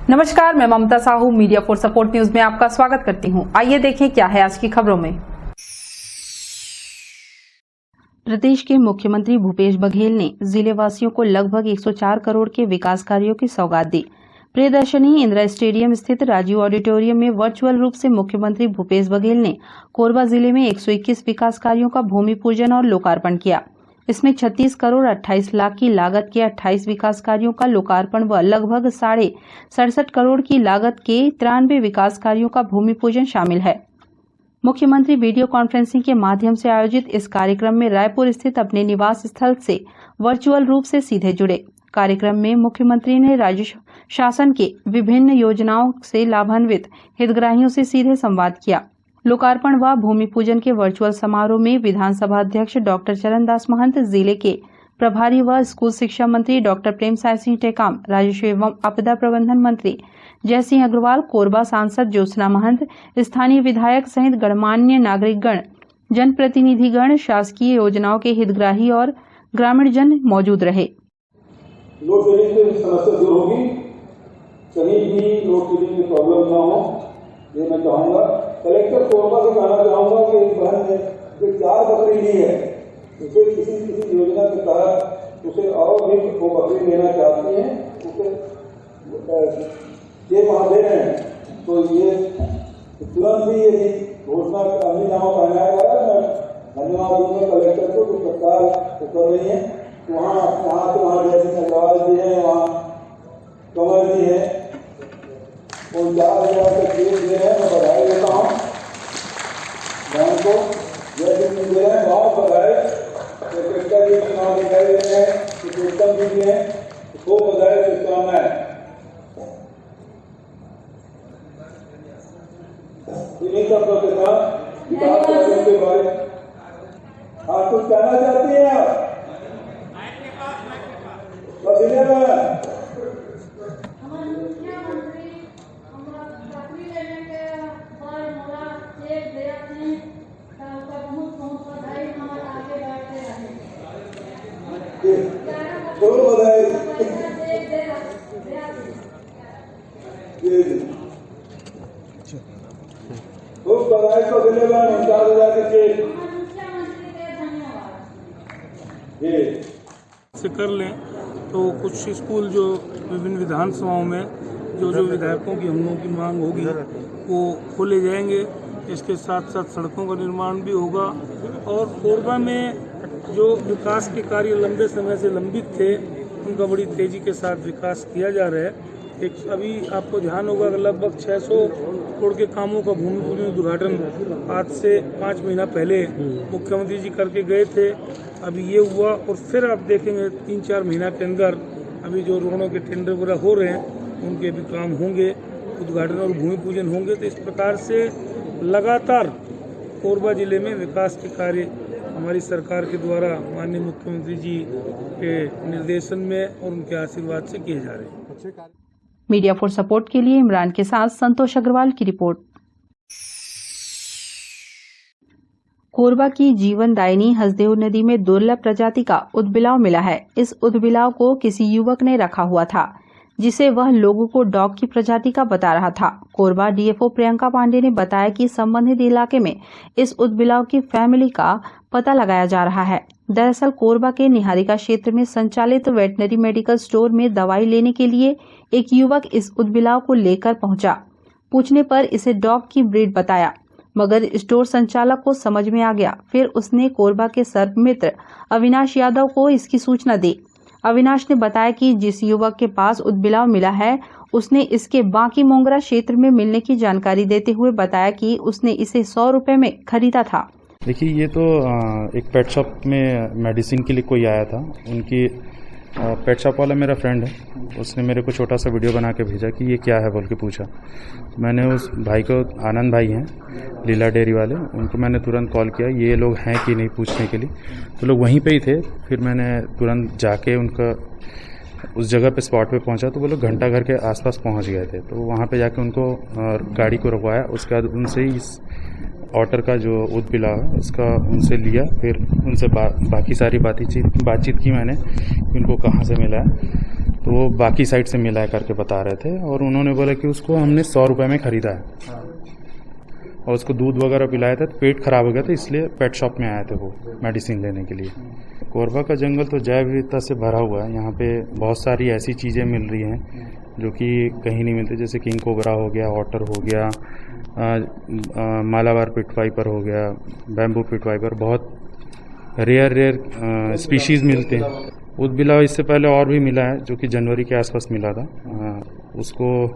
नमस्कार, मैं Mamta Sahu media for support news में आपका स्वागत करती हूं। आइए देखें क्या है आज की खबरों में। प्रदेश के मुख्यमंत्री भूपेश बघेल ने जिले वासियों को लगभग 104 करोड़ के विकास कार्यों की सौगात दी। प्रियदर्शनी इंदिरा स्टेडियम स्थित राजीव ऑडिटोरियम में वर्चुअल रूप से मुख्यमंत्री भूपेश बघेल ने कोरबा जिले में 121 विकास कार्यों का भूमि पूजन और लोकार्पण किया। इसमें 36 करोड़ 28 लाख की लागत के 28 विकास कार्यों का लोकार्पण व लगभग 67.5 करोड़ की लागत के 93 विकास कार्यों का भूमि पूजन शामिल है। मुख्यमंत्री वीडियो कॉन्फ्रेंसिंग के माध्यम से आयोजित इस कार्यक्रम में रायपुर स्थित अपने निवास स्थल से वर्चुअल रूप से सीधे जुड़े। कार्यक्रम में मुख्यमंत्री ने राज्य शासन के विभिन्न योजनाओं से लाभान्वित हितग्राहियों से सीधे संवाद किया। लोकार्पण व भूमि पूजन के वर्चुअल समारोह में विधानसभा अध्यक्ष डॉक्टर चरणदास महंत, जिले के प्रभारी व स्कूल शिक्षा मंत्री डॉक्टर प्रेमसाय सिंह टेकाम, राजस्व एवं आपदा प्रबंधन मंत्री जय सिंह अग्रवाल, कोरबा सांसद ज्योत्सना महंत, स्थानीय विधायक सहित गणमान्य नागरिकगण, जनप्रतिनिधिगण, शासकीय योजनाओं के हितग्राही और ग्रामीण जन मौजूद रहे। लोड शेडिंग की समस्या दूर होगी, कहीं भी लोड शेडिंग की प्रॉब्लम ना हो, ये मैं चाहूंगा। कलेक्टर कोरबा से कहना चाहूंगा कि एक बहन ने जो 4 बकरी ली है, उसे किसी योजना के तहत उसे और भी वो बकरी लेना चाहती हैं, उसे 6 माह दे रहे हैं, तो ये तुरंत ही यदि घोषणा अमलीनामा पहनाया गया है। मैं धन्यवाद दूंगा कलेक्टर को, जो सरकार कर रही है। वहाँ से वहाँ जय सिंह अग्रवाल जी है, वहाँ कंवर जी है, वो 4,000 के केस दे रहे हैं। मैं बधाई देता हूँ बहन को, जय सिंह दे रहे हैं, बहुत बधाई। सेक्रेटरी जी के नाम दिखाई दे रहे हैं, उत्तम जी भी हैं, खूब बधाई, शुभकामनाएं। इन्हीं शब्दों के साथ विकास कार्यों के बारे आप कुछ कहना चाहती हैं आप? खूब बधाई को धन्यवाद। 49,000 के चेक से कर लें तो कुछ स्कूल जो विभिन्न विधानसभाओं में जो विधायकों की हम लोगों की मांग होगी वो खोले जाएंगे। इसके साथ साथ सड़कों का निर्माण भी होगा और कोरबा में जो विकास के कार्य लंबे समय से लंबित थे उनका बड़ी तेजी के साथ विकास किया जा रहा है। अभी आपको ध्यान होगा कि लगभग 600 करोड़ के कामों का भूमि पूजन उद्घाटन आज से 5 महीना पहले मुख्यमंत्री जी करके गए थे। अभी ये हुआ और फिर आप देखेंगे 3-4 महीना के अंदर अभी जो रोडों के टेंडर वगैरह हो रहे हैं उनके भी काम होंगे, उद्घाटन और भूमि पूजन होंगे। तो इस प्रकार से लगातार कोरबा जिले में विकास के कार्य हमारी सरकार के द्वारा माननीय मुख्यमंत्री जी के निर्देशन में और उनके आशीर्वाद से किए जा रहे हैं। मीडिया फॉर सपोर्ट के लिए इमरान के साथ संतोष अग्रवाल की रिपोर्ट। कोरबा की जीवनदायिनी हसदेव नदी में दुर्लभ प्रजाति का उदबिलाव मिला है। इस उदबिलाव को किसी युवक ने रखा हुआ था, जिसे वह लोगों को डॉग की प्रजाति का बता रहा था। कोरबा डीएफओ प्रियंका पांडे ने बताया कि संबंधित इलाके में इस उदबिलाव की फैमिली का पता लगाया जा रहा है। दरअसल कोरबा के निहारिका क्षेत्र में संचालित वेटनरी मेडिकल स्टोर में दवाई लेने के लिए एक युवक इस उदबिलाव को लेकर पहुंचा। पूछने पर इसे डॉग की ब्रीड बताया, मगर स्टोर संचालक को समझ में आ गया। फिर उसने कोरबा के सर्प मित्र अविनाश यादव को इसकी सूचना दी। अविनाश ने बताया कि जिस युवक के पास उदबिलाव मिला है उसने इसके बांकी मोंगरा क्षेत्र में मिलने की जानकारी देते हुए बताया कि उसने इसे 100 रुपए में खरीदा था। देखिए, ये तो एक पेट शॉप में मेडिसिन के लिए कोई आया था। उनकी पेट शॉप वाला मेरा फ्रेंड है, उसने मेरे को छोटा सा वीडियो बना के भेजा कि ये क्या है बोल के पूछा। मैंने उस भाई को, आनंद भाई हैं लीला डेयरी वाले, उनको मैंने तुरंत कॉल किया ये लोग हैं कि नहीं पूछने के लिए। तो लोग वहीं पे ही थे। फिर मैंने तुरंत जाके उनका उस जगह पे स्पॉट पे पहुंचा तो वो लोग घंटा घर के आसपास पहुंच गए थे। तो वहाँ पे जाके उनको गाड़ी को रुकवाया। उसके बाद उनसे इस ऑटर का जो उदबिलाव है उसका उनसे लिया। फिर उनसे बाकी सारी बातचीत की मैंने कि उनको कहाँ से मिला है। तो वो बाकी साइड से मिला करके बता रहे थे, और उन्होंने बोला कि उसको हमने 100 रुपये में ख़रीदा है और उसको दूध वगैरह पिलाया था, तो पेट खराब हो गया था, इसलिए पेट शॉप में आए थे वो मेडिसिन लेने के लिए। कोरबा का जंगल तो जैव विविधता से भरा हुआ है। यहाँ पे बहुत सारी ऐसी चीज़ें मिल रही हैं जो कि कहीं नहीं मिलती, जैसे किंग कोबरा हो गया, ऑटर हो गया, मालाबार पिट वाइपर हो गया, बैम्बू पिट वाइपर, बहुत रेयर स्पीशीज़ मिलते हैं। ऊदबिलाव इससे पहले और भी मिला है, जो कि जनवरी के आसपास मिला था, उसको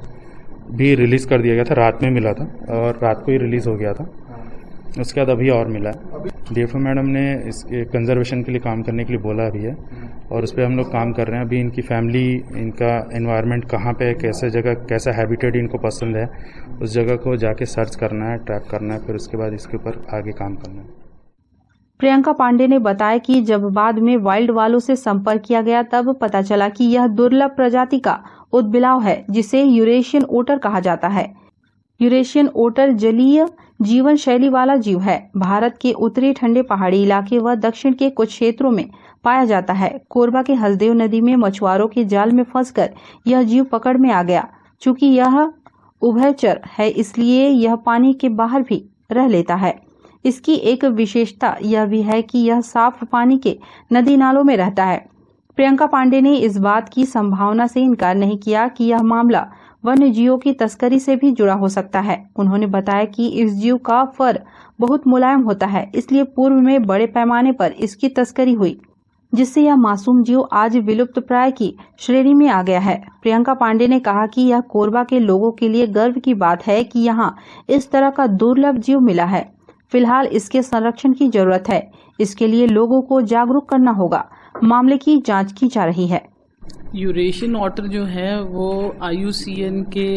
भी रिलीज़ कर दिया गया था, रात में मिला था और रात को ही रिलीज़ हो गया था। उसके बाद अभी और मिला है। डीएफओ मैडम ने इसके कंजर्वेशन के लिए काम करने के लिए बोला भी है, और उस पर हम लोग काम कर रहे हैं। अभी इनकी फैमिली, इनका एनवायरनमेंट कहाँ पे है, कैसे जगह, कैसा हैबिटेट इनको पसंद है, उस जगह को जाके सर्च करना है, ट्रैप करना है, फिर उसके बाद इसके ऊपर आगे काम करना है। प्रियंका पांडे ने बताया कि जब बाद में वाइल्ड वालों से संपर्क किया गया तब पता चला कि यह दुर्लभ प्रजाति का ऊदबिलाव है, जिसे यूरेशियन ओटर कहा जाता है। यूरेशियन ओटर जलीय जीवन शैली वाला जीव है। भारत के उत्तरी ठंडे पहाड़ी इलाके व दक्षिण के कुछ क्षेत्रों में पाया जाता है। कोरबा के हसदेव नदी में मछुआरों के जाल में फंसकर यह जीव पकड़ में आ गया। चूंकि यह उभयचर है, इसलिए यह पानी के बाहर भी रह लेता है। इसकी एक विशेषता यह भी है कि यह साफ पानी के नदी नालों में रहता है। प्रियंका पांडे ने इस बात की संभावना से इनकार नहीं किया कि यह मामला वन्य जीवों की तस्करी से भी जुड़ा हो सकता है। उन्होंने बताया कि इस जीव का फर बहुत मुलायम होता है, इसलिए पूर्व में बड़े पैमाने पर इसकी तस्करी हुई, जिससे यह मासूम जीव आज विलुप्त प्राय की श्रेणी में आ गया है। प्रियंका पांडे ने कहा कि यह कोरबा के लोगों के लिए गर्व की बात है कि यहाँ इस तरह का दुर्लभ जीव मिला है। फिलहाल इसके संरक्षण की जरूरत है, इसके लिए लोगों को जागरूक करना होगा। मामले की जांच की जा रही है। यूरेशियन ऑटर जो है वो IUCN के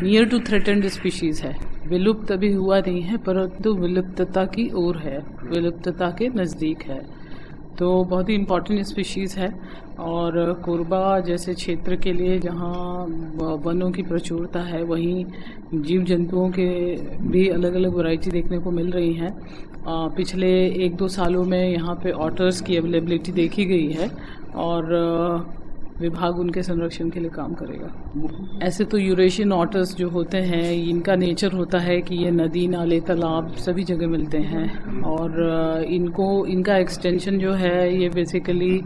नियर टू थ्रेटेंड स्पीशीज है। विलुप्त अभी हुआ नहीं है, परंतु विलुप्तता की ओर है, विलुप्तता के नज़दीक है। तो बहुत ही इम्पोर्टेंट स्पीशीज़ है। और कोरबा जैसे क्षेत्र के लिए जहाँ वनों की प्रचुरता है, वहीं जीव जंतुओं के भी अलग अलग वैरायटी देखने को मिल रही हैं। पिछले 1-2 सालों में यहाँ पे ऑटर्स की अवेलेबिलिटी देखी गई है और विभाग उनके संरक्षण के लिए काम करेगा। ऐसे तो यूरेशियन ऑटर्स जो होते हैं, इनका नेचर होता है कि ये नदी, नाले, तालाब सभी जगह मिलते हैं और इनका एक्सटेंशन जो है ये बेसिकली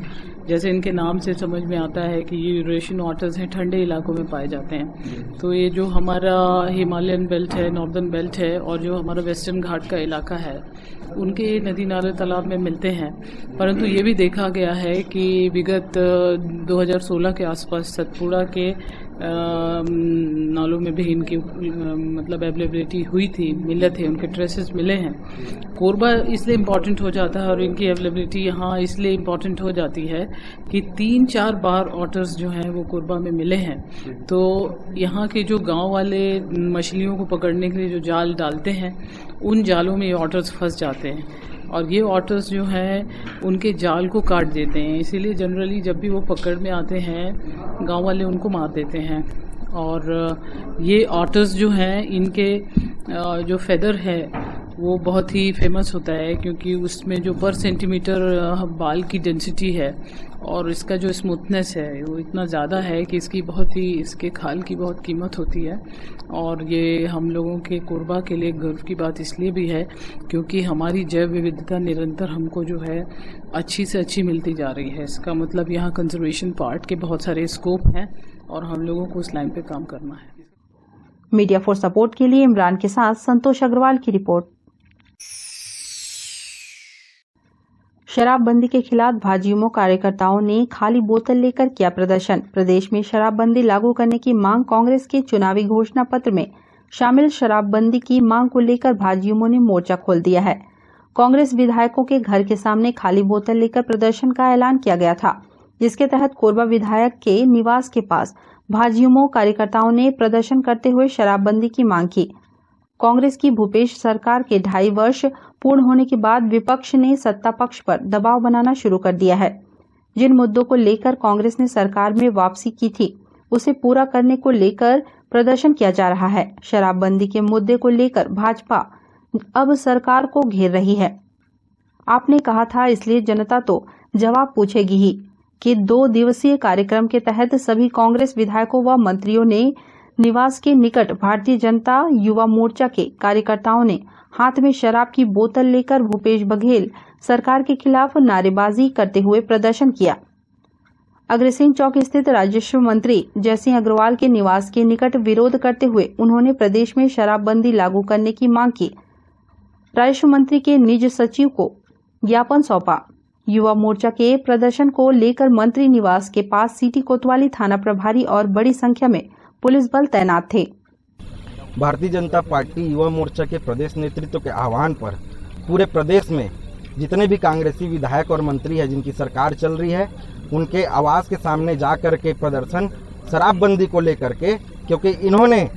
जैसे इनके नाम से समझ में आता है कि ये यूरेशियन ऑटर्स हैं, ठंडे इलाकों में पाए जाते हैं। तो ये जो हमारा हिमालयन बेल्ट है, नॉर्दर्न बेल्ट है और जो हमारा वेस्टर्न घाट का इलाका है, उनके नदी नाले तालाब में मिलते हैं। परंतु ये भी देखा गया है कि विगत 2016 के आसपास सतपुड़ा के नालों में भी इनकी मतलब अवेलेबिलिटी हुई थी, मिले थे, उनके ट्रेसेस मिले हैं। कोरबा इसलिए इम्पॉर्टेंट हो जाता है और इनकी अवेलेबिलिटी यहाँ इसलिए इम्पॉर्टेंट हो जाती है कि 3-4 बार ऑटर्स जो हैं वो कोरबा में मिले हैं। तो यहाँ के जो गांव वाले मछलियों को पकड़ने के लिए जो जाल डालते हैं, उन जालों में ये ऑटर्स फंस जाते हैं और ये ऑटर्स जो हैं उनके जाल को काट देते हैं। इसीलिए जनरली जब भी वो पकड़ में आते हैं, गांव वाले उनको मार देते हैं। और ये ऑटर्स जो हैं, इनके जो फेदर है वो बहुत ही फेमस होता है, क्योंकि उसमें जो पर सेंटीमीटर बाल की डेंसिटी है और इसका जो स्मूथनेस है वो इतना ज़्यादा है कि इसके खाल की बहुत कीमत होती है। और ये हम लोगों के कोरबा के लिए गर्व की बात इसलिए भी है क्योंकि हमारी जैव विविधता निरंतर हमको जो है अच्छी से अच्छी मिलती जा रही है। इसका मतलब यहाँ कंजर्वेशन पार्ट के बहुत सारे स्कोप हैं और हम लोगों को उस लाइन पे काम करना है। मीडिया फॉर सपोर्ट के लिए इमरान के साथ संतोष अग्रवाल की रिपोर्ट। शराबबंदी के खिलाफ भाजयुमो कार्यकर्ताओं ने खाली बोतल लेकर किया प्रदर्शन। प्रदेश में शराबबंदी लागू करने की मांग कांग्रेस के चुनावी घोषणा पत्र में शामिल शराबबंदी की मांग को लेकर भाजयुमो ने मोर्चा खोल दिया है। कांग्रेस विधायकों के घर के सामने खाली बोतल लेकर प्रदर्शन का ऐलान किया गया था, जिसके तहत कोरबा विधायक के निवास के पास भाजयुमो कार्यकर्ताओं ने प्रदर्शन करते हुए शराबबंदी की मांग की। कांग्रेस की भूपेश सरकार के 2.5 वर्ष पूर्ण होने के बाद विपक्ष ने सत्ता पक्ष पर दबाव बनाना शुरू कर दिया है। जिन मुद्दों को लेकर कांग्रेस ने सरकार में वापसी की थी, उसे पूरा करने को लेकर प्रदर्शन किया जा रहा है। शराबबंदी के मुद्दे को लेकर भाजपा अब सरकार को घेर रही है। आपने कहा था, इसलिए जनता तो जवाब पूछेगी ही। के 2 दिवसीय कार्यक्रम के तहत सभी कांग्रेस विधायकों व मंत्रियों ने निवास के निकट भारतीय जनता युवा मोर्चा के कार्यकर्ताओं ने हाथ में शराब की बोतल लेकर भूपेश बघेल सरकार के खिलाफ नारेबाजी करते हुए प्रदर्शन किया। अग्रसेन चौक स्थित राजस्व मंत्री जयसिंह अग्रवाल के निवास के निकट विरोध करते हुए उन्होंने प्रदेश में शराबबंदी लागू करने की मांग की। राजस्व मंत्री के निज सचिव को ज्ञापन सौंपा। युवा मोर्चा के प्रदर्शन को लेकर मंत्री निवास के पास सिटी कोतवाली थाना प्रभारी और बड़ी संख्या में पुलिस बल तैनात थे। भारतीय जनता पार्टी युवा मोर्चा के प्रदेश नेतृत्व के आह्वान पर पूरे प्रदेश में जितने भी कांग्रेसी विधायक और मंत्री हैं जिनकी सरकार चल रही है, उनके आवास के सामने जाकर के प्रदर्शन शराबबंदी को लेकर के, क्योंकि इन्होंने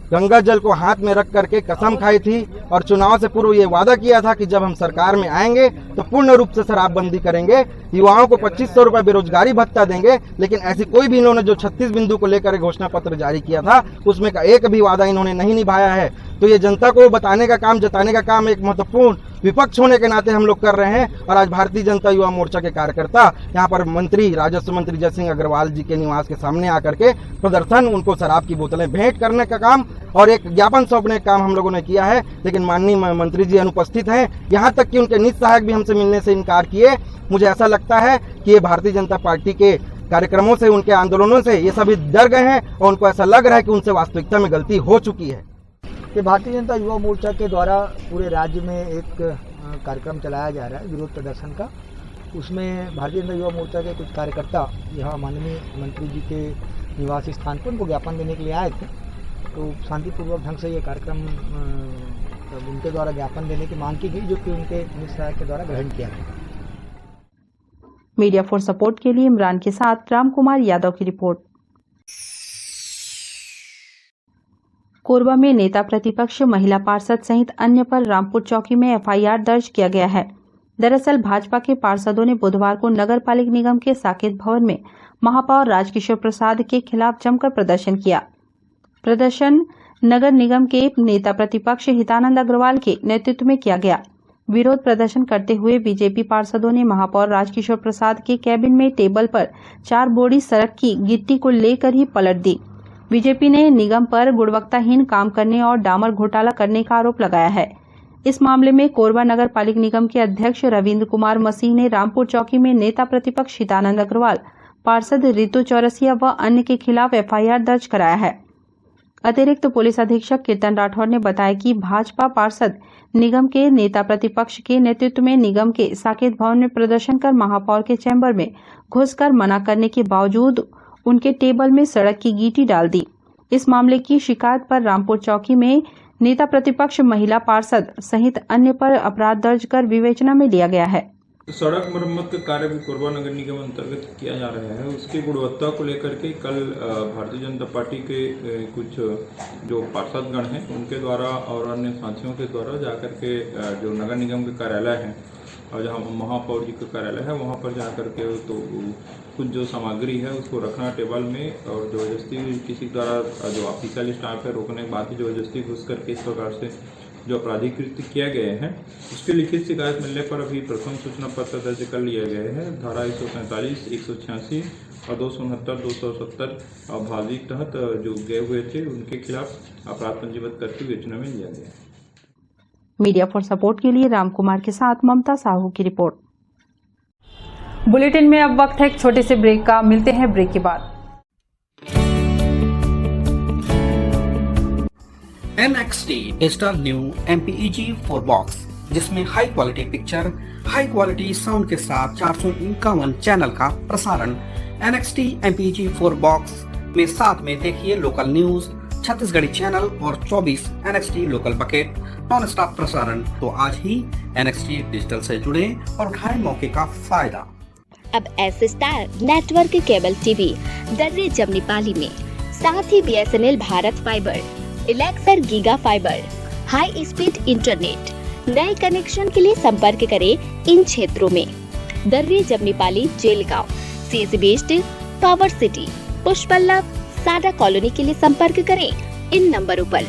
गंगा जल को हाथ में रख करके कसम खाई थी और चुनाव से पूर्व ये वादा किया था कि जब हम सरकार में आएंगे तो पूर्ण रूप से शराबबंदी करेंगे, युवाओं को 2500 रुपए बेरोजगारी भत्ता देंगे। लेकिन ऐसी कोई भी इन्होंने जो 36 बिंदु को लेकर घोषणा पत्र जारी किया था उसमें का एक भी वादा इन्होंने नहीं निभाया है। तो ये जनता को बताने का काम, जताने का काम एक महत्वपूर्ण विपक्ष होने के नाते हम लोग कर रहे हैं। और आज भारतीय जनता युवा मोर्चा के कार्यकर्ता यहाँ पर मंत्री, राजस्व मंत्री जयसिंह अग्रवाल जी के निवास के सामने आकर के प्रदर्शन, उनको शराब की बोतलें भेंट करने का काम और एक ज्ञापन सौंपने का काम हम लोगों ने किया है। लेकिन माननीय मंत्री जी अनुपस्थित हैं, यहाँ तक कि उनके निज सहायक भी हमसे मिलने से इनकार किए। मुझे ऐसा लगता है कि ये भारतीय जनता पार्टी के कार्यक्रमों से, उनके आंदोलनों से ये सभी डर गए हैं और उनको ऐसा लग रहा है कि उनसे वास्तविकता में गलती हो चुकी है। कि भारतीय जनता युवा मोर्चा के द्वारा पूरे राज्य में एक कार्यक्रम चलाया जा रहा है विरोध प्रदर्शन का। उसमें भारतीय जनता युवा मोर्चा के कुछ कार्यकर्ता यहाँ माननीय मंत्री जी के निवास स्थान पर उनको ज्ञापन देने के लिए आए थे। तो शांतिपूर्वक ढंग से ये कार्यक्रम उनके द्वारा ज्ञापन देने की मांग की गई, जो कि उनके निज के द्वारा ग्रहण किया गया। मीडिया फॉर सपोर्ट के लिए इमरान के साथ राम कुमार यादव की रिपोर्ट। कोरबा में नेता प्रतिपक्ष महिला पार्षद सहित अन्य पर रामपुर चौकी में एफआईआर दर्ज किया गया है। दरअसल भाजपा के पार्षदों ने बुधवार को नगर पालिक निगम के साकेत भवन में महापौर राजकिशोर प्रसाद के खिलाफ जमकर प्रदर्शन किया। प्रदर्शन नगर निगम के नेता प्रतिपक्ष हितानंद अग्रवाल के नेतृत्व में किया गया। विरोध प्रदर्शन करते हुए बीजेपी पार्षदों ने महापौर राजकिशोर प्रसाद के कैबिन में टेबल पर 4 बोरी सड़क की गिट्टी को लेकर ही पलट दी। बीजेपी ने निगम पर गुणवत्ताहीन काम करने और डामर घोटाला करने का आरोप लगाया है। इस मामले में कोरबा नगर पालिक निगम के अध्यक्ष रविंद्र कुमार मसीह ने रामपुर चौकी में नेता प्रतिपक्ष हितानंद अग्रवाल, पार्षद रितु चौरसिया व अन्य के खिलाफ एफआईआर दर्ज कराया है। अतिरिक्त पुलिस अधीक्षक कीर्तन राठौर ने बताया कि भाजपा पार्षद निगम के नेता प्रतिपक्ष के नेतृत्व में निगम के साकेत भवन में प्रदर्शन कर महापौर के चैम्बर में घुसकर मना करने के बावजूद उनके टेबल में सड़क की गीटी डाल दी। इस मामले की शिकायत पर रामपुर चौकी में नेता प्रतिपक्ष महिला पार्षद सहित अन्य पर अपराध दर्ज कर विवेचना में लिया गया है। सड़क मरम्मत का कार्य भी कोरबा नगर निगम अंतर्गत किया जा रहा है। उसकी गुणवत्ता को लेकर के कल भारतीय जनता पार्टी के कुछ जो पार्षदगण हैं उनके द्वारा और अन्य साथियों के द्वारा जाकर के जो नगर निगम के कार्यालय है और जहाँ महापौर जी का कार्यालय है वहाँ पर जाकर के तो कुछ जो सामग्री है उसको रखना टेबल में और जबरदस्ती किसी द्वारा जो ऑफिशियल स्टाफ है रोकने के बाद जबरदस्ती घुस करके इस प्रकार से जो आपराधिक कृत्य किया गए हैं उसकी लिखित शिकायत मिलने पर अभी प्रथम सूचना पत्र दर्ज कर लिया गया है। धारा 147, 186 और 269, 270 आपराधिक तहत जो गए हुए थे उनके खिलाफ अपराध पंजीबद्ध करके विवेचना में लिया गया। मीडिया फॉर सपोर्ट के लिए राम कुमार के साथ ममता साहू की रिपोर्ट। बुलेटिन में अब वक्त है एक छोटे से ब्रेक का। मिलते हैं ब्रेक के बाद। NXT digital new MPEG 4 box, जिसमें high quality picture, high quality sound के साथ 451 चैनल का प्रसारण। NXT MPEG 4 बॉक्स में साथ में देखिए लोकल न्यूज, छत्तीसगढ़ी चैनल और 24 NXT local bucket non stop प्रसारण। तो आज ही NXT डिजिटल से जुड़े और उठाएं मौके का फायदा। अब S star network cable TV Darri Jamnipali में, साथ ही BSNL भारत फाइबर, इलेक्सर giga fibre, high speed internet. नए कनेक्शन के लिए संपर्क करें इन क्षेत्रों में: Darri Jamnipali, Jelgaon, CSB steel, power city, Pushpallav, साडा कॉलोनी के लिए संपर्क करें इन नंबरों पर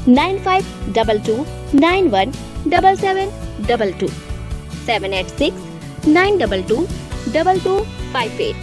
9522 917722 786 922 2258।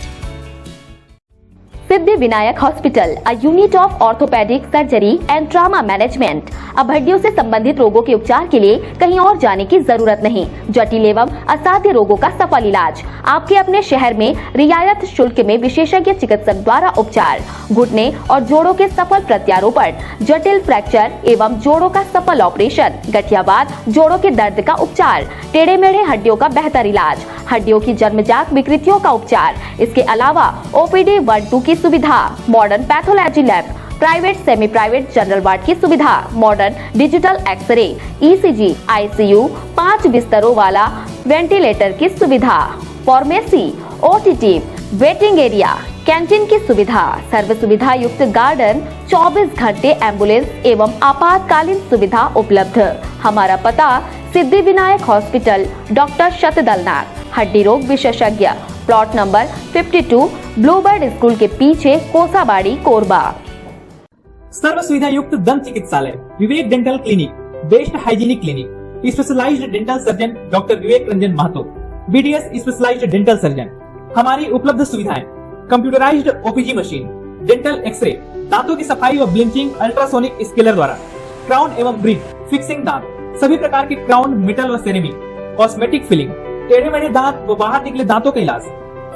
सिद्धि Vinayak hospital, a unit of orthopaedic surgery and trauma management. अब हड्डियों से संबंधित रोगों के उपचार के लिए कहीं और जाने की जरूरत नहीं। जटिल एवं असाध्य रोगों का सफल इलाज आपके अपने शहर में रियायत शुल्क में विशेषज्ञ चिकित्सक द्वारा उपचार। घुटने और जोड़ों के सफल प्रत्यारोपण, जटिल फ्रैक्चर एवं जोड़ों का सफल ऑपरेशन, गठियावाद, जोड़ों के दर्द का उपचार, टेढ़े मेढ़े हड्डियों का बेहतर इलाज, हड्डियों की जन्मजात विकृतियों का उपचार। इसके अलावा OPD 1-2 की सुविधा, modern pathology lab, private semi private general ward की सुविधा, modern digital x-ray, ECG, ICU, 5 बिस्तरों वाला वेंटिलेटर की सुविधा, pharmacy, OTT, waiting area, canteen की सुविधा, सर्व सुविधा युक्त गार्डन, 24 घंटे एम्बुलेंस एवं आपातकालीन सुविधा उपलब्ध। हमारा पता सिद्धि विनायक हॉस्पिटल, डॉक्टर शतदलनाथ, हड्डी रोग विशेषज्ञ, प्लॉट नंबर 52, ब्लूबर्ड स्कूल के पीछे, कोसाबाड़ी, कोरबा। सर्व सुविधा युक्त दंत चिकित्सालय, Vivek dental clinic, best hygienic clinic, specialised dental surgeon doctor Vivek Ranjan Mahato, BDS specialised dental surgeon. हमारी उपलब्ध सुविधाएं: computerised OPG machine, dental x-ray, दांतों की सफाई व ब्लीचिंग अल्ट्रासोनिक स्केलर द्वारा, क्राउन एवं ब्रिज, फिक्सिंग दांत, सभी प्रकार के क्राउन, मेटल व सेरेमिक, कॉस्मेटिक फिलिंग, टेढ़े मेढ़े दांत व बाहर निकले दांतों का इलाज,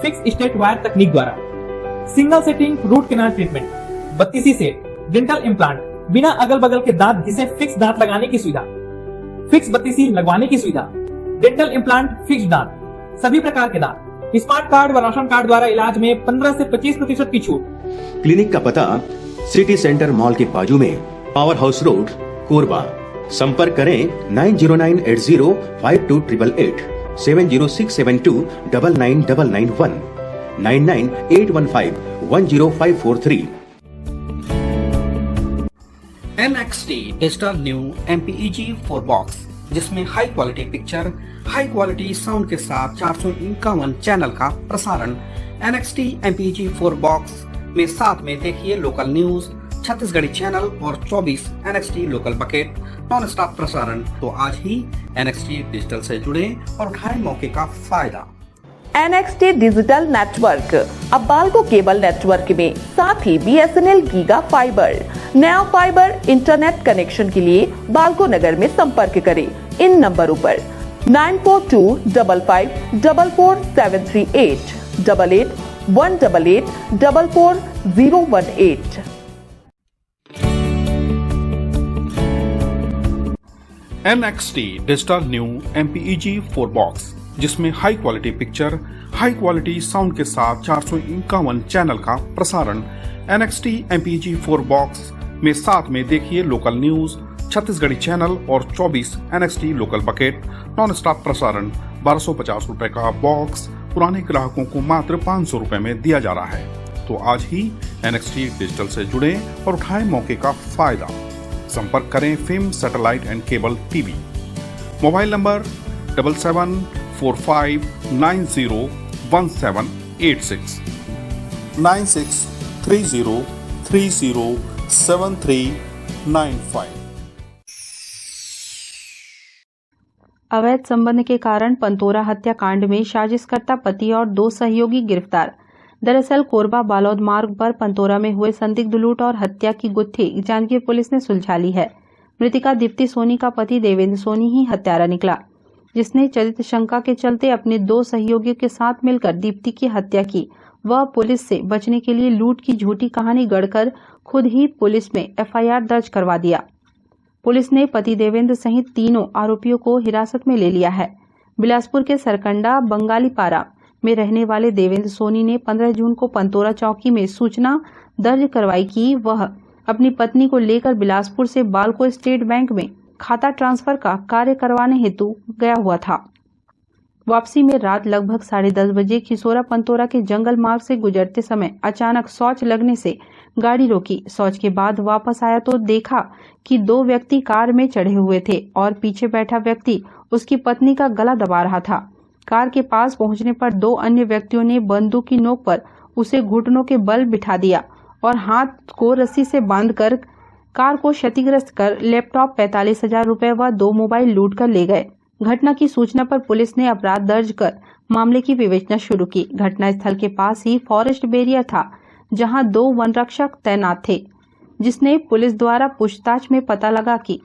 फिक्स स्टेट वायर तकनीक द्वारा, single sitting root canal treatment, 32 set, dental implant, बिना अगल बगल के दांत घिसे फिक्स दांत लगाने की सुविधा, फिक्स 32 लगवाने की सुविधा, डेंटल इम्प्लांट, फिक्स दांत, सभी प्रकार के दांत, स्मार्ट कार्ड व राशन कार्ड द्वारा इलाज में 15 से 25% की छूट। क्लिनिक का पता सिटी सेंटर मॉल के बाजू में, पावर हाउस रोड, कोरबा। संपर्क करें 9098052888, 7067299991, 9981510543। NXT digital new MPEG 4 box, जिसमें high quality picture, high quality sound के साथ 451 चैनल का प्रसारण। NXT MPEG 4 बॉक्स में साथ में देखिए लोकल न्यूज, छत्तीसगढ़ी चैनल और 24 NXT local bucket non stop प्रसारण। तो आज ही NXT डिजिटल से जुड़े और उठाएं मौके का फायदा। NXT डिजिटल नेटवर्क अब बाल्को केबल नेटवर्क में, साथ ही BSNL गीगा फाइबर। नया फाइबर इंटरनेट कनेक्शन के लिए बाल्को नगर में संपर्क करें इन नंबरों पर 9425544738, 8818844018। NXT digital new MPEG 4 box, जिसमें high quality picture, high quality sound के साथ 451 चैनल का प्रसारण। NXT MPEG 4 बॉक्स में साथ में देखिए लोकल न्यूज, छत्तीसगढ़ी चैनल और 24 NXT local bucket non stop प्रसारण। 1250 रुपए का बॉक्स पुराने ग्राहकों को मात्र 500 रुपए में दिया जा रहा है। तो आज ही NXT डिजिटल से जुड़े और उठाएं मौके का फायदा। संपर्क करें film satellite and cable TV. Mobile number 7745901786, 9630307395। अवैध संबंध के कारण पंतोरा हत्याकांड में साजिशकर्ता पति और 2 सहयोगी गिरफ्तार। दरअसल कोरबा बालोद मार्ग पर पंतोरा में हुए संदिग्ध लूट और हत्या की गुत्थी जांजगीर पुलिस ने सुलझा ली है। मृतिका दीप्ति सोनी का पति देवेंद्र सोनी ही हत्यारा निकला, जिसने चरित्र शंका के चलते अपने 2 सहयोगियों के साथ मिलकर दीप्ति की हत्या की। वह पुलिस से बचने के लिए लूट की झूठी कहानी गढ़कर खुद ही पुलिस में FIR दर्ज करवा दिया। पुलिस ने पति देवेंद्र सहित 3 आरोपियों को हिरासत में ले लिया है। बिलासपुर के सरकंडा बंगालीपारा में रहने वाले देवेंद्र सोनी ने 15 जून को पंतोरा चौकी में सूचना दर्ज करवाई कि वह अपनी पत्नी को लेकर बिलासपुर से बाल्को स्टेट बैंक में खाता ट्रांसफर का कार्य करवाने हेतु गया हुआ था। वापसी में रात लगभग 10:30 बजे खिसोरा पंतोरा के जंगल मार्ग से गुजरते समय अचानक शौच लगने से गाड़ी रोकी। शौच के बाद वापस आया तो देखा कि 2 व्यक्ति कार में चढ़े हुए थे और पीछे बैठा व्यक्ति उसकी पत्नी का गला दबा रहा था। कार के पास पहुंचने पर 2 अन्य व्यक्तियों ने बंदूक की नोक पर उसे घुटनों के बल बिठा दिया और हाथ को रस्सी से बांधकर कार को क्षतिग्रस्त कर लैपटॉप 45,000 रुपए व 2 मोबाइल लूट कर ले गए। घटना की सूचना पर पुलिस ने अपराध दर्ज कर मामले की विवेचना शुरू की। घटनास्थल के पास ही फॉरेस्ट बैरियर था, जहां 2 वन रक्षक तैनात थे, जिसने पुलिस द्वारा पूछताछ में पता लगा कि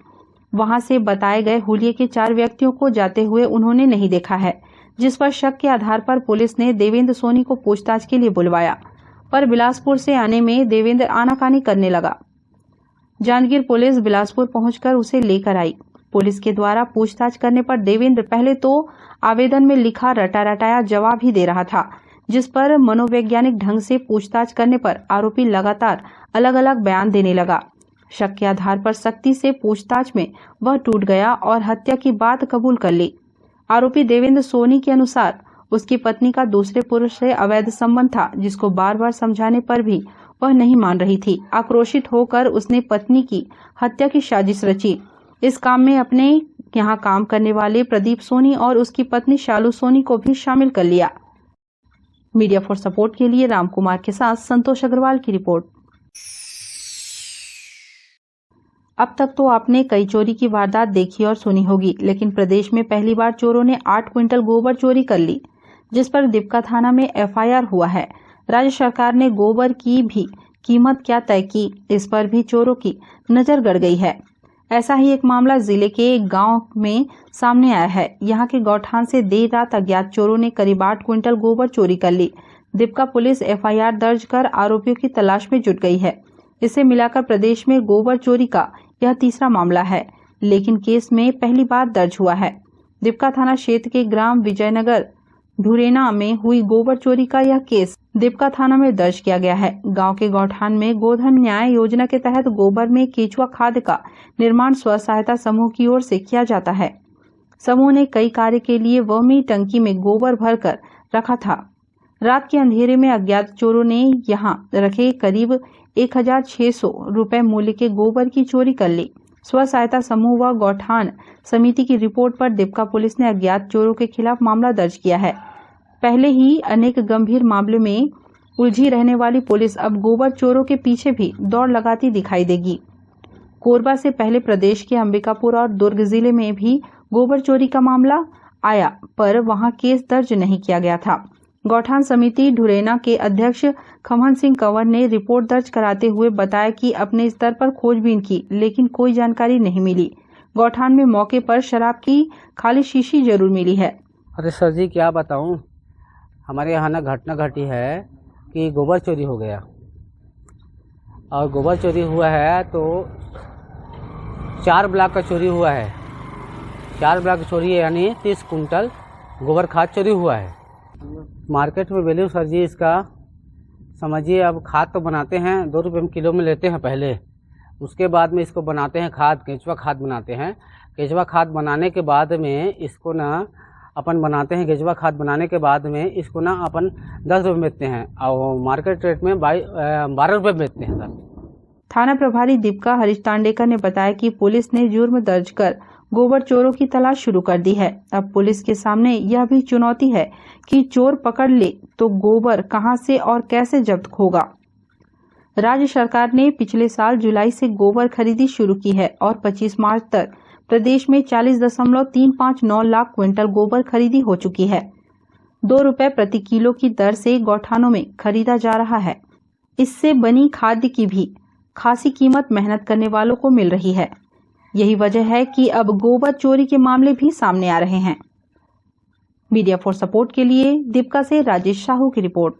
वहां से बताए गए हुलिये के 4 व्यक्तियों को जाते हुए उन्होंने नहीं देखा है, जिस पर शक के आधार पर पुलिस ने देवेंद्र सोनी को पूछताछ के लिए बुलवाया, पर बिलासपुर से आने में देवेंद्र आनाकानी करने लगा। जांजगीर पुलिस बिलासपुर पहुंचकर उसे लेकर आई। पुलिस के द्वारा पूछताछ करने पर देवेंद्र पहले तो आवेदन में लिखा रटा-रटाया जवाब ही दे रहा था, जिस पर मनोवैज्ञानिक ढंग से पूछताछ करने पर आरोपी लगातार अलग-अलग बयान देने लगा। शक के आधार पर सख्ती से पूछताछ में वह टूट गया और हत्या की बात कबूल कर ली। आरोपी देवेंद्र सोनी के अनुसार उसकी पत्नी का दूसरे पुरुष से अवैध संबंध था, जिसको बार-बार समझाने पर भी वह नहीं मान रही थी। आक्रोशित होकर उसने पत्नी की हत्या की साजिश रची। इस काम में अपने यहाँ काम करने वाले प्रदीप सोनी और उसकी पत्नी शालू सोनी को भी शामिल कर लिया। मीडिया फॉर सपोर्ट के लिए राम कुमार के साथ संतोष अग्रवाल की रिपोर्ट। अब तक तो आपने कई चोरी की वारदात देखी और सुनी होगी, लेकिन प्रदेश में पहली बार चोरों ने 8 क्विंटल गोबर चोरी कर ली, जिस पर दीपका थाना में FIR हुआ है। राज्य सरकार ने गोबर की भी कीमत क्या तय की, इस पर भी चोरों की नजर गड़ गई है। ऐसा ही एक मामला जिले के एक गांव में सामने आया है। यहां के गौठान से देर रात अज्ञात चोरों ने करीब 8 क्विंटल गोबर चोरी कर ली। दीपका पुलिस FIR दर्ज कर आरोपियों की तलाश में जुट गई है। इसे मिलाकर प्रदेश में गोबर चोरी का यह तीसरा मामला है, लेकिन केस में पहली बार दर्ज हुआ है। दीपका थाना क्षेत्र के ग्राम विजयनगर ढुरेना में हुई गोबर चोरी का यह केस दीपका थाना में दर्ज किया गया है। गांव के गौठान में गोधन न्याय योजना के तहत गोबर में केचुआ खाद का निर्माण स्व सहायता समूह की ओर से किया जाता है। समूह ने कई कार्य के लिए वर्मी टंकी में गोबर भरकर रखा था। रात के अंधेरे में अज्ञात चोरों ने यहां रखे करीब 1600 रुपए मूल्य के गोबर की चोरी कर ली। स्व सहायता समूह व गौठान समिति की रिपोर्ट पर दीपका पुलिस ने अज्ञात चोरों के खिलाफ मामला दर्ज किया है। पहले ही अनेक गंभीर मामले में उलझी रहने वाली पुलिस अब गोबर चोरों के पीछे भी दौड़ लगाती दिखाई देगी। कोरबा से पहले प्रदेश के अंबिकापुर और दुर्ग जिले में भी गोबर चोरी का मामला आया, पर वहां केस दर्ज नहीं किया गया था। गौठान समिति ढुरेना के अध्यक्ष खमन सिंह कंवर ने रिपोर्ट दर्ज कराते हुए बताया कि अपने स्तर पर खोजबीन की, लेकिन कोई जानकारी नहीं मिली। गौठान में मौके पर शराब की खाली शीशी जरूर मिली है। अरे सर जी क्या बताऊं, हमारे यहाँ ना घटना घटी है कि गोबर चोरी हो गया, और गोबर चोरी हुआ है तो 4 ब्लॉक का चोरी हुआ है। 4 ब्लॉक चोरी है, यानी 30 कुंटल गोबर खाद चोरी हुआ है। मार्केट में वैल्यू सर जी इसका समझिए, अब खाद तो बनाते हैं 2 रुपये किलो में लेते हैं पहले, उसके बाद में इसको बनाते हैं खाद, केंचुआ खाद बनाते हैं। केंचुआ खाद बनाने के बाद में इसको ना अपन बनाते हैं, केंचुआ खाद बनाने के बाद में इसको ना अपन 10 रुपये बेचते हैं और मार्केट रेट में 12 रुपये बेचते हैं सर। थाना प्रभारी दीपिका हरीश तांडेकर ने बताया कि पुलिस ने जुर्म दर्ज कर गोबर चोरों की तलाश शुरू कर दी है। अब पुलिस के सामने यह भी चुनौती है कि चोर पकड़ ले तो गोबर कहां से और कैसे जब्त होगा। राज्य सरकार ने पिछले साल जुलाई से गोबर खरीदी शुरू की है और 25 मार्च तक प्रदेश में 40.359 लाख क्विंटल गोबर खरीदी हो चुकी है। 2 रुपए प्रति किलो की दर से गौठानों में खरीदा जा रहा है। इससे बनी खाद्य की भी खासी कीमत मेहनत करने वालों को मिल रही है। यही वजह है कि अब गोबर चोरी के मामले भी सामने आ रहे हैं। मीडिया फॉर सपोर्ट के लिए दीपिका से राजेश साहू की रिपोर्ट।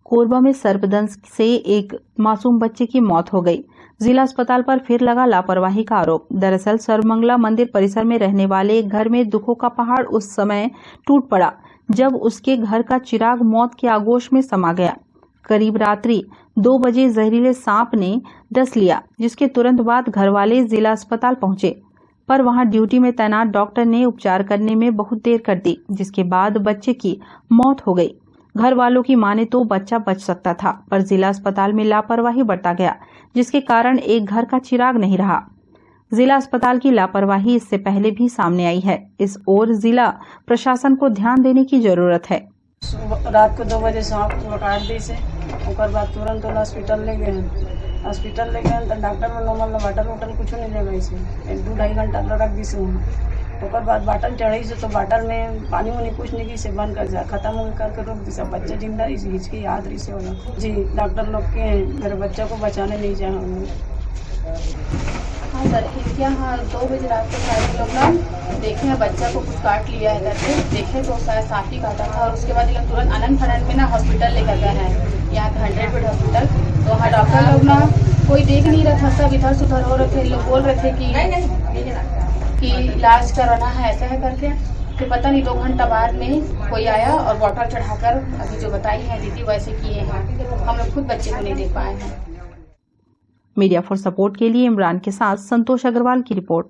कोरबा में सर्पदंश से एक मासूम बच्चे की मौत हो गई। जिला अस्पताल पर फिर लगा लापरवाही का आरोप। दरअसल सर्वमंगला मंदिर परिसर में रहने वाले एक घर में दुखों का पहाड़ उस समय टूट पड़ा जब उसके घर का चिराग मौत के आगोश में समा गया। करीब रात्रि 2 बजे जहरीले सांप ने डस लिया, जिसके तुरंत बाद घरवाले जिला अस्पताल पहुंचे, पर वहां ड्यूटी में तैनात डॉक्टर ने उपचार करने में बहुत देर कर दी, जिसके बाद बच्चे की मौत हो गई। घर वालों की माने तो बच्चा बच सकता था, पर जिला अस्पताल में लापरवाही बरता गया, जिसके कारण एक घर का चिराग नहीं रहा। जिला अस्पताल की लापरवाही इससे पहले भी सामने आई है। इस ओर जिला प्रशासन को ध्यान देने की जरूरत है। रात को 2 बजे सांप काट दी से ओकर बाद तुरंत हॉस्पिटल ले गए तो डॉक्टर ने नॉर्मल वाटर कुछ नहीं ले गई से 1-2-2.5 घंटा रख दी से। ओकर बाद बाटल चढ़ी से तो बाटल में पानी वानी कुछ नहीं की से बंद कर जा खत्म हो करके रोक दी सब बच्चे जिंदा इस हिचकी याद रही से होला जी डॉक्टर लोग के मेरे बच्चे को बचाने नहीं जा हम हाँ सर इनके यहाँ 2 बजे रात को सारे लोग ना देखे हैं बच्चा को कुछ काट लिया है करके देखे तो शायद सांप ही काटा था और उसके बाद ये लोग तुरंत अनंत फनन में ना हॉस्पिटल लेकर गए हैं यहाँ पे 100 बेड हॉस्पिटल। तो वहाँ डॉक्टर लोग ना कोई देख नहीं रहा था, सब इधर से उधर हो रहे थे, लोग बोल रहे थे कि इलाज कराना है ऐसा है करके। फिर पता नहीं 2 घंटा बाद में कोई आया और बॉटल चढ़ाकर अभी जो बताई है दीदी वैसे किए हैं। हम लोग खुद बच्चे को नहीं देख पाए हैं। मीडिया फॉर सपोर्ट के लिए इमरान के साथ संतोष अग्रवाल की रिपोर्ट।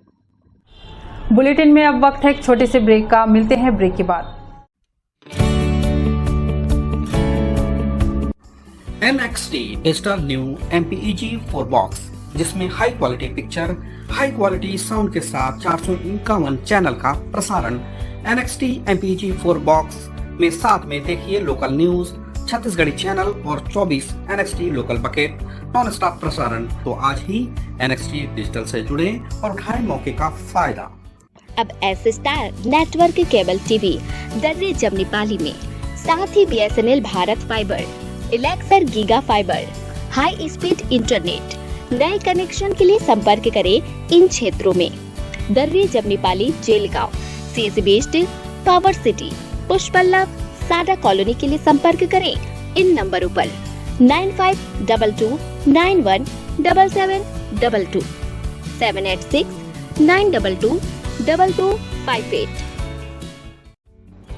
बुलेटिन में अब वक्त है एक छोटे से ब्रेक का, मिलते हैं ब्रेक के बाद। NXT digital new MPEG 4 box जिसमें high quality picture, high quality sound के साथ 451 चैनल का प्रसारण। NXT MPEG 4 बॉक्स में साथ में देखिए लोकल न्यूज, छत्तीसगढ़ी चैनल और 24 NXT local bucket non stop प्रसारण। तो आज ही NXT डिजिटल से जुड़े और उठाएं मौके का फायदा। अब S star network cable TV Darri Jamnipali में, साथ ही BSNL भारत फाइबर, इलेक्सर giga fibre, high speed internet. नए कनेक्शन के लिए संपर्क करें इन क्षेत्रों में: Darri Jamnipali, Jelgaon, CSB steel, power city, Pushpallav, सादा कॉलोनी के लिए संपर्क करें इन नंबरों पर 9522917722 786-922-2258।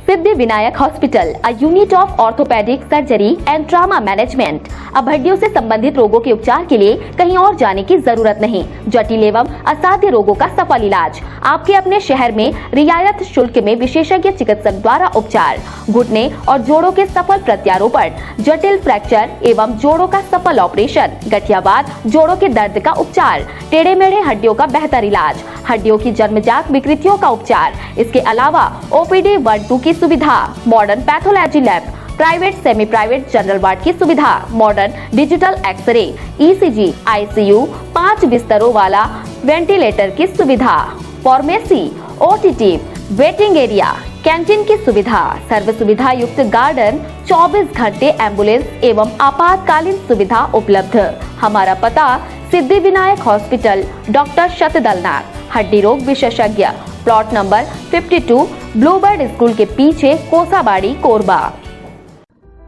Siddhi Vinayak hospital, a unit of orthopaedic surgery and trauma management. अब हड्डियों से संबंधित रोगों के उपचार के लिए कहीं और जाने की जरूरत नहीं। जटिल एवं असाध्य रोगों का सफल इलाज आपके अपने शहर में रियायत शुल्क में विशेषज्ञ चिकित्सक द्वारा उपचार। घुटने और जोड़ों के सफल प्रत्यारोपण, जटिल फ्रैक्चर एवं जोड़ों का सफल ऑपरेशन, गठियावाद, जोड़ों के दर्द का उपचार, टेढ़े मेढ़े हड्डियों का बेहतर इलाज, हड्डियों की जन्मजात विकृतियों का उपचार। इसके अलावा OPD 1-2 की सुविधा, modern pathology lab, private semi private general ward की सुविधा, modern digital x-ray, ECG, ICU, 5 बिस्तरों वाला वेंटिलेटर की सुविधा, pharmacy, OTT, waiting area, canteen की सुविधा, सर्व सुविधा युक्त गार्डन, 24 घंटे एम्बुलेंस एवं आपातकालीन सुविधा उपलब्ध। हमारा पता सिद्धि विनायक हॉस्पिटल, डॉक्टर शतदलनाथ, हड्डी रोग विशेषज्ञ, प्लॉट नंबर 52, ब्लूबर्ड स्कूल के पीछे, कोसाबाड़ी, कोरबा।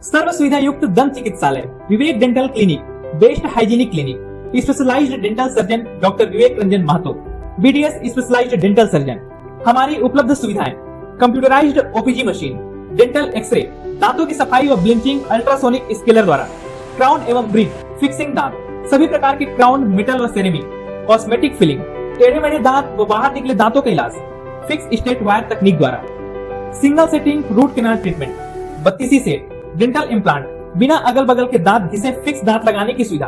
सर्व सुविधा युक्त दंत चिकित्सालय, Vivek dental clinic, best hygienic clinic, specialised dental surgeon doctor Vivek Ranjan Mahato, BDS specialised dental surgeon. हमारी उपलब्ध सुविधाएं: computerised OPG machine, dental x-ray, दांतों की सफाई व ब्लीचिंग अल्ट्रासोनिक स्केलर द्वारा, क्राउन एवं ब्रिज, फिक्सिंग दांत, सभी प्रकार के क्राउन, मेटल व सेरेमिक, कॉस्मेटिक फिलिंग, टेढ़े मेढ़े दांत व बाहर निकले दांतों का इलाज फिक्स स्टेट वायर तकनीक द्वारा, single sitting root canal treatment, 32 set, dental implant, बिना अगल बगल के दांत घिसे फिक्स दांत लगाने की सुविधा,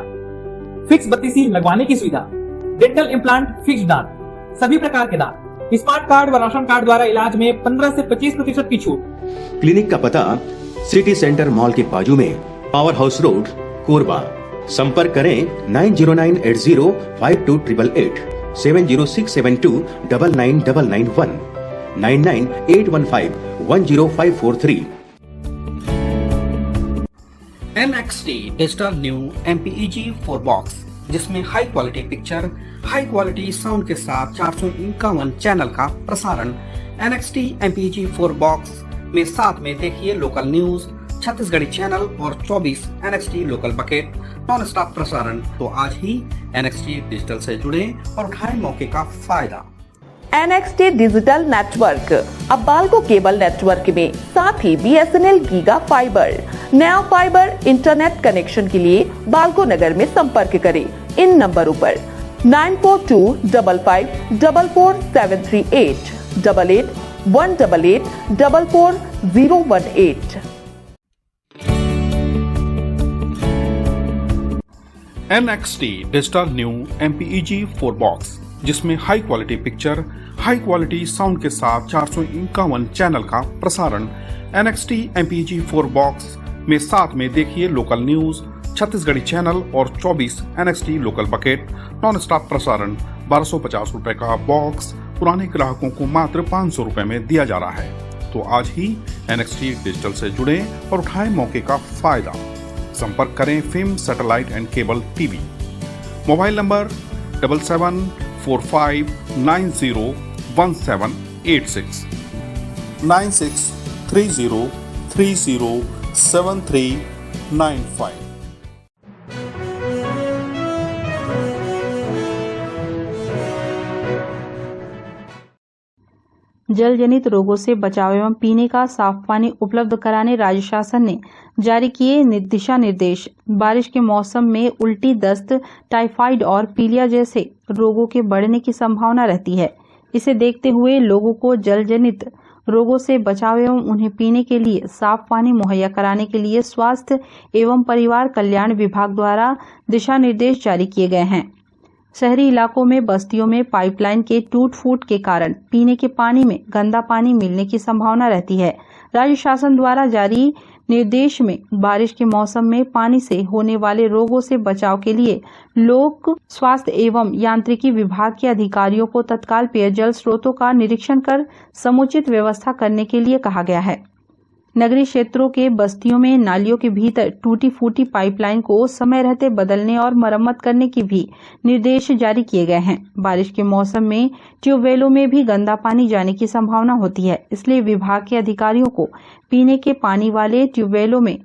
फिक्स 32 लगवाने की सुविधा, डेंटल इम्प्लांट, फिक्स दांत, सभी प्रकार के दांत, स्मार्ट कार्ड व राशन कार्ड द्वारा इलाज में 15 से 25% की छूट। क्लिनिक का पता सिटी सेंटर मॉल के बाजू में, पावर हाउस रोड, कोरबा। संपर्क करें 9098052888, 7067299991, 9981510543। NXT digital new MPEG 4 box जिसमें high quality picture, high quality sound के साथ 451 चैनल का प्रसारण। NXT MPEG 4 बॉक्स में साथ में देखिए लोकल न्यूज, छत्तीसगढ़ी चैनल और 24 NXT local bucket non stop प्रसारण। तो आज ही NXT डिजिटल से जुड़े और उठाएं मौके का फायदा। NXT डिजिटल नेटवर्क, अब बाल्को केबल नेटवर्क में, साथ ही BSNL गीगा फाइबर। नया फाइबर इंटरनेट कनेक्शन के लिए बाल्को नगर में संपर्क करें इन नंबरों पर 9425544738, 8818844018। NXT digital new MPEG 4 box जिसमें high quality picture, high quality sound के साथ 451 चैनल का प्रसारण। NXT MPEG 4 बॉक्स में साथ में देखिए लोकल न्यूज, छत्तीसगढ़ी चैनल और 24 NXT local bucket non stop प्रसारण। 1250 रुपए का बॉक्स पुराने ग्राहकों को मात्र 500 रुपए में दिया जा रहा है। तो आज ही NXT डिजिटल से जुड़ें और उठाएं मौके का फायदा। संपर्क करें film satellite and cable TV. Mobile number 7745901786 9630307395। जल जनित रोगों से बचाव एवं पीने का साफ पानी उपलब्ध कराने राज्य शासन ने जारी किए दिशा निर्देश। बारिश के मौसम में उल्टी, दस्त, टाइफाइड और पीलिया जैसे रोगों के बढ़ने की संभावना रहती है। इसे देखते हुए लोगों को जल जनित रोगों से बचाव एवं उन्हें पीने के लिए साफ पानी मुहैया कराने के लिए स्वास्थ्य एवं परिवार कल्याण विभाग द्वारा दिशा निर्देश जारी किए गए हैं। शहरी इलाकों में बस्तियों में पाइपलाइन के टूट फूट के कारण पीने के पानी में गंदा पानी मिलने की संभावना रहती है। राज्य शासन द्वारा जारी निर्देश में बारिश के मौसम में पानी से होने वाले रोगों से बचाव के लिए लोक स्वास्थ्य एवं यांत्रिकी विभाग के अधिकारियों को तत्काल पेयजल स्रोतों का निरीक्षण कर समुचित व्यवस्था करने के लिए कहा गया है। नगरीय क्षेत्रों के बस्तियों में नालियों के भीतर टूटी फूटी पाइपलाइन को समय रहते बदलने और मरम्मत करने की भी निर्देश जारी किए गए हैं। बारिश के मौसम में ट्यूबवेलों में भी गंदा पानी जाने की संभावना होती है, इसलिए विभाग के अधिकारियों को पीने के पानी वाले ट्यूबवेलों में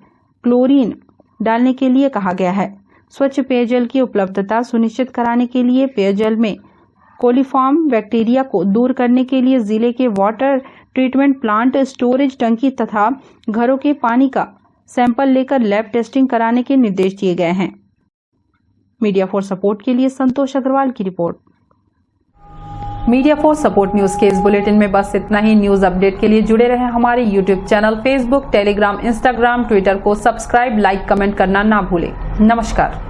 क्लोरीन डालने के लिए कहा गया है। स्वच्छ पेयजल की उपलब्धता सुनिश्चित कराने के लिए पेयजल में कोलीफॉर्म बैक्टीरिया को दूर करने के लिए जिले के वाटर ट्रीटमेंट प्लांट, स्टोरेज टंकी तथा घरों के पानी का सैंपल लेकर लैब टेस्टिंग कराने के निर्देश दिए गए हैं। मीडिया फॉर सपोर्ट के लिए संतोष अग्रवाल की report. Media for support news के इस बुलेटिन में बस इतना ही। न्यूज अपडेट के लिए जुड़े रहें हमारे YouTube channel, Facebook, Telegram, Instagram, Twitter को सब्सक्राइब, लाइक, कमेंट करना ना भूलें। नमस्कार।